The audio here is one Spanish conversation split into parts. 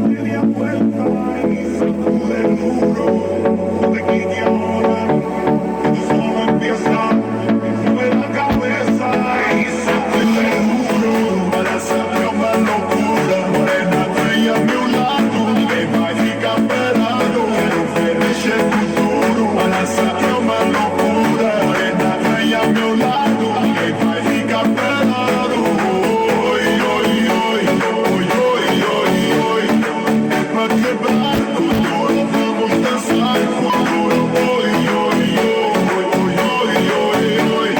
media vuelta y sacude duro. No te quites ahora, que tú solo empiezas. Mueve la cabeza y sacude duro. Para hacerme una locura, morena, bella a mi lado. Me va a ficar pelado, quiero feliz el futuro. Para hacerme una locura, morena, bella a mi lado. Me va a ficar pelado. Hoy, hoy, hoy, hoy, hoy, hoy, hoy. Pa' quebrar futuro, vamos a danzar futuro. Hoy, hoy, hoy, hoy, hoy, hoy, hoy.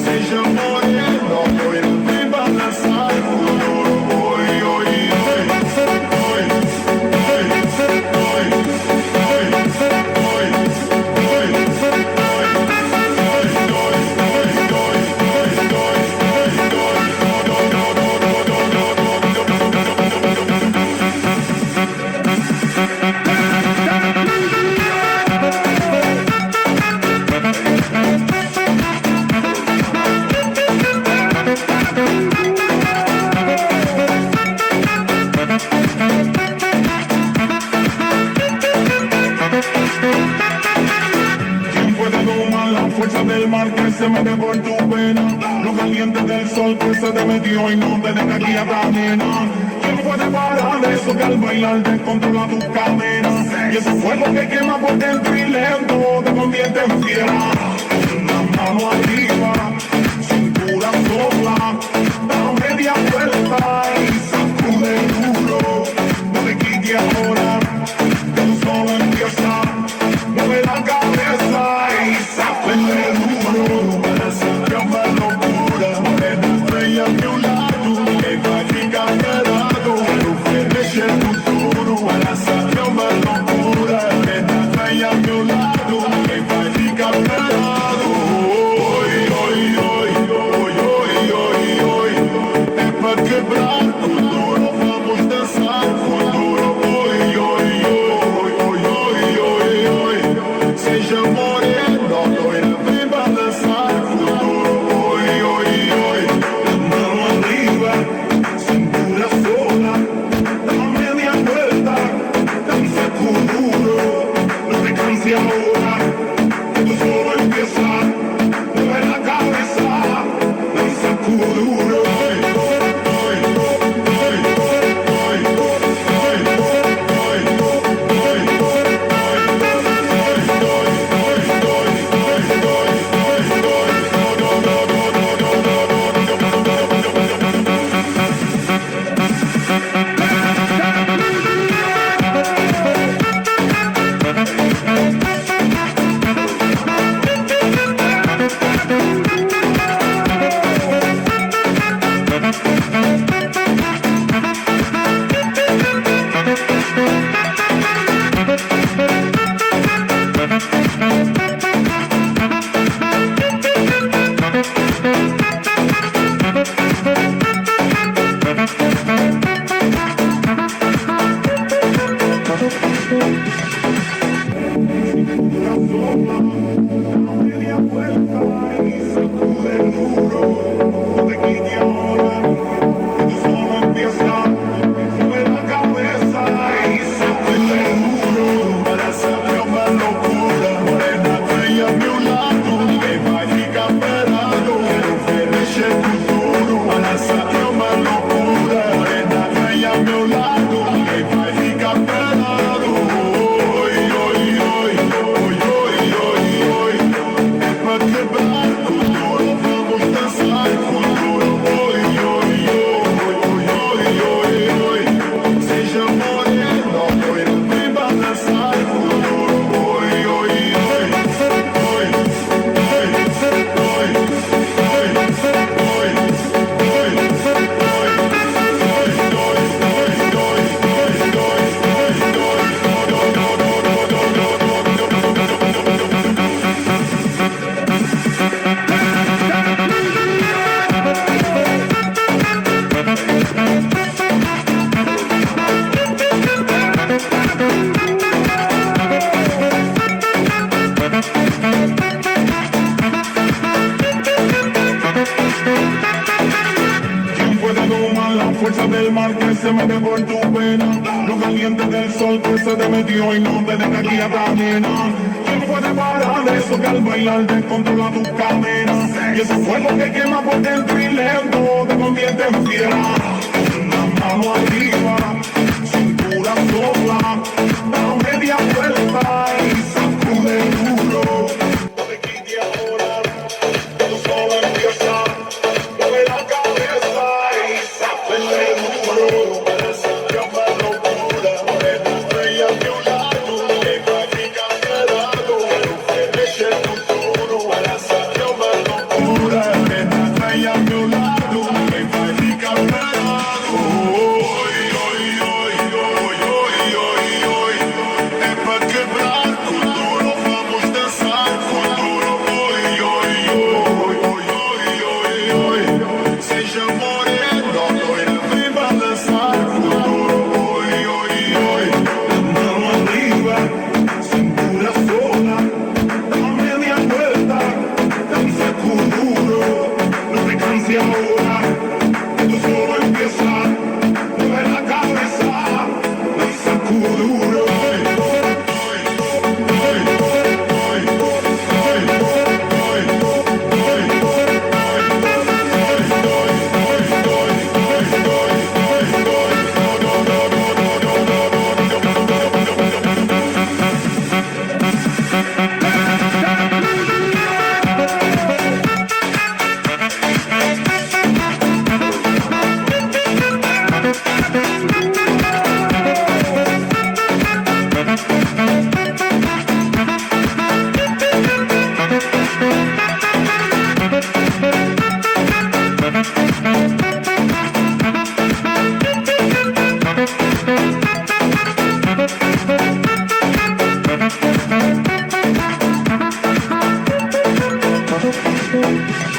Seja morena, loira, vem balançar futuro. Hoy, hoy, hoy, hoy, hoy, ¿Quién puede domar la fuerza del mar que se mete por tu pena? Lo caliente del sol que se te metió y no te deja quieta, nena. ¿Quién puede parar eso que al bailar descontrola tus cadenas? Y ese fuego que quema por dentro y lento te convierte en fiera. Una mano arriba, cintura sola, da media vuelta y sacude duro. No te quites ahora, que tú solo empiezas. Mueve la cabeza y sacude duro. Para hacerte una locura, morena, estrella a mi lado. Que va a ficar pelado, quiero feliz el futuro. Para hacerte una locura, morena, estrella a mi lado. Que va a ficar pelado. Hoy, hoy, hoy, hoy, hoy, hoy, hoy. Es pa' quebrar futuro, vamos a danzar futuro. Hoy, hoy, hoy, hoy, hoy, hoy, hoy. Seja morena, loira, vem balançar futuro. Hoy, hoy, hoy. Mano arriba, cintura sola, da media vuelta, danza duro. No te canses ahora, que tú solo empiezas. Mueve la cabeza, danza duro. Hoy, hoy, hoy. fuerza del mar que se mete por tu pena, lo caliente del sol que se te metió y no te deja quieta, nena. ¿Quién puede parar eso que al bailar descontrola tus caderas? Y ese fuego que quema por dentro y lento te convierte en fiera. La mano arriba, cintura sola, da media vuelta y sacude duro. No te quites ahora, todo solo empieza. Mueve la cabeza y sacude duro. Yo me locura, mujer, estrella de un lado, que practica cerrado, que eche el futuro. Yo me locura, estrella de un lado, que practica cerrado. Es para quebrar con duro, vamos a danzar con duro. Seja moreno, vem balançar com duro. Mano arriba, cintura sola, da media vuelta, danza con duro. No te canses ahora, esto solo empieza. Mueve la cabeza, danza con duro. Thank you.